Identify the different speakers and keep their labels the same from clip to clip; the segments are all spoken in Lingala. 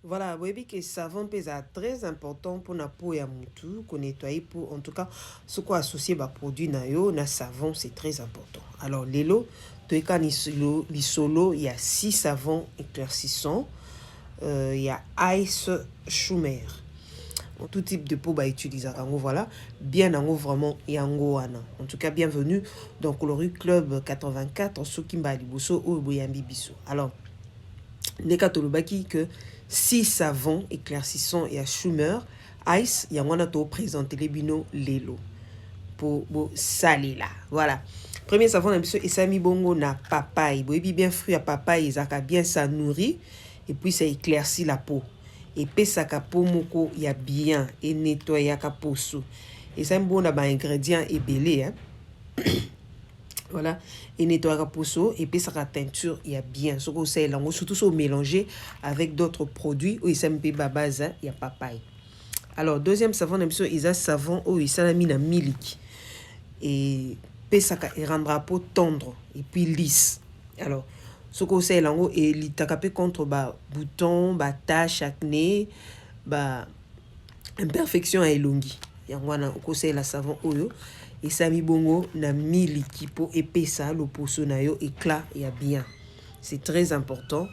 Speaker 1: Voilà, oui, que savon pesa très important pour la peau et mutu, qu'on nettoie pour, en tout cas, ce qu'on associe à produit na yo, na savon, c'est très important. Alors, l'élo, tu es solo, il y a 6 savons éclaircissants, il y a Ice Schumer. Tout type de peau va utiliser. Voilà, bien en vraiment et en goana. En tout cas, bienvenue dans Coloris Club 84, ce qui m'a dit ou boyambi biso. Alors, Neka Tolobaki que 6 savons éclaircissants et à Schumer, Ice, il y a un autre présenté les bino lelo pour saler là. Voilà. Premier savon, on a mis Esami Bongo na papaye. Bon, et puis bien fruit à papaye, ça bien ça nourrit et puis ça éclaircit la peau. Et puis ça ka peau moko il y a bien et nettoyer ka peau sous. Et ça bon na ba ingrédients et belé hein. Voilà, et nettoyer la peau et puis ça la teinture il y a bien ce que c'est là surtout ça mélanger avec d'autres produits ou ça me pas base il y a papaye. Alors deuxième savon ils a savon ou il ça mis na milk et puis ça rendra peau tendre et puis lisse. Alors ce que c'est là et il t'acapé contre ba bouton, ba tache, acné, ba imperfection à elongi. Yangwana conseil la savon oyo et sami bongo na miliki po epesa le poso na yo éclat ya bien. C'est très important.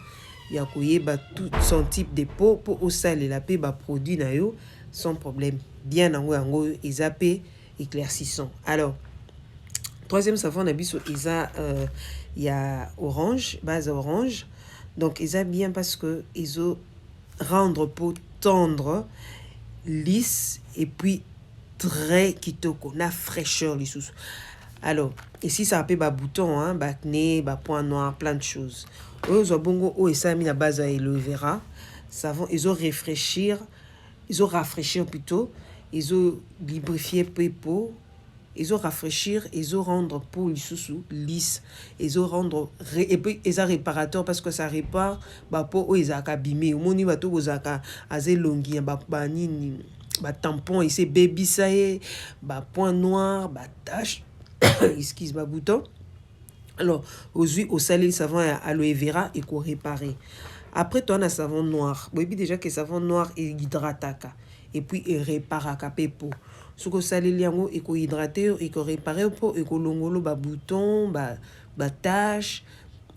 Speaker 1: Ya koyeba tout son type de peau pour osale la pe ba produit na yo sans problème. Bien nango yango ezapé éclaircissant. Alors troisième savon na biso il y a orange, base orange. Donc ils bien parce que ils rendre peau tendre, lisse et puis très kitoko, na fraîcheur les sous. Alors, ici ça appelle bas bouton, hein, bas acné, bas point noir, plein de choses. Aux bongo et ça mis la base à aloe vera, savon, ils ont rafraîchir plutôt, ils ont lubrifier peau, ils ont rafraîchir, ils ont rendre peau lisse, ils ont rendre et puis ils ont réparateur parce que ça répare ba peau ils a abîmé, moni ba to bozaka aze longi ba nini ba tampon et c'est baby ça est ba point noir ba tache excuse ba bouton. Alors aux huiles au salé savon à aloe vera et qu'on réparer. Après toi on a savon noir, bon et puis déjà que savon noir et hydrataka et puis il répare ka peau. Ce que ça les liango et qu'on hydrater et qu'on réparer pour et qu'on longolo ba bouton ba tache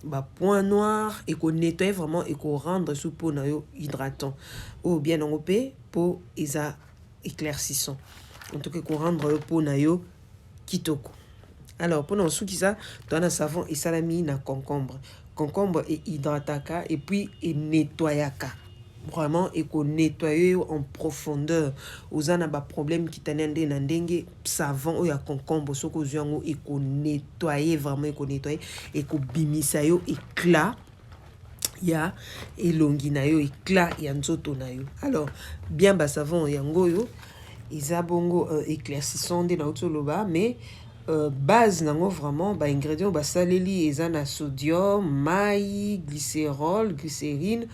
Speaker 1: ba point noir et qu'on nettoie vraiment et qu'on rendre sous peau na yo hydratant ou bien en opé pour isa éclaircissant en tout cas qu'on rendre peau na yo kitoko. Alors pour nous sous qui ça tu as un savon et salami na concombre et hydrataka et puis et nettoyaka vraiment et qu'on nettoyer en profondeur aux an ba problème qui t'anende na ndenge savon ou ya concombre soko yango et qu'on nettoyer vraiment et qu'on nettoyer et qu'on bimisa yo éclat ya elongi na yo éclat ya nzoto na yo. Alors bien ba savon yango yo isa bongo éclaircissant de na otoloba mais base nango vraiment ba ingrédients ba saleli eza na sodium, maï, glycérine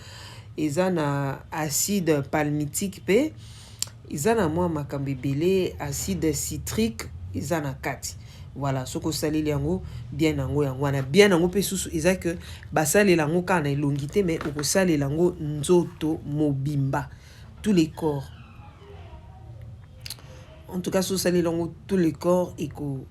Speaker 1: eza na acide palmitique pe eza na mwa makambo ebele acide citrique eza na kati. Voilà ce que saleli yango bien nango yango wana bien nango pe susu eza que basalela yango kana elongi te mais okosalela yango nzoto mobimba tous les corps. En tout cas so salela yango tous les corps et ko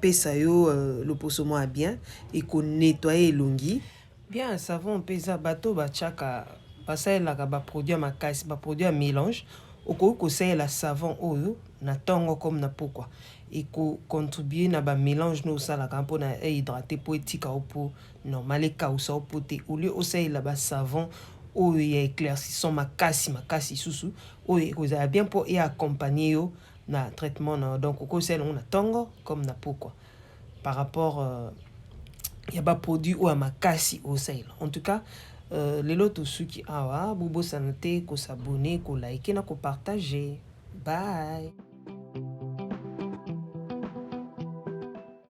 Speaker 1: pesa yo le poso moi bien et ko nettoyer elongi bien savon pesa bato ba chaka basalelaka baproduit makasi baproduit ya mélange okoki kosalela savon oyo na ntongo comme na pourquoi et contribuer na bamélange no osalaka mpona hydrater po etika o po normal ekausa o po te au lieu osalela basavon oyo ya éclaircissant makasi susu oyo ekozala bien po e accompagner yo na traitement na donc okosalela ngo na ntongo comme na pourquoi par rapport il y a pas produit ou à makasi au sale. En tout cas les lots ceux qui awa bubo santé ko s'abonner ko liker na ko partager. Bye.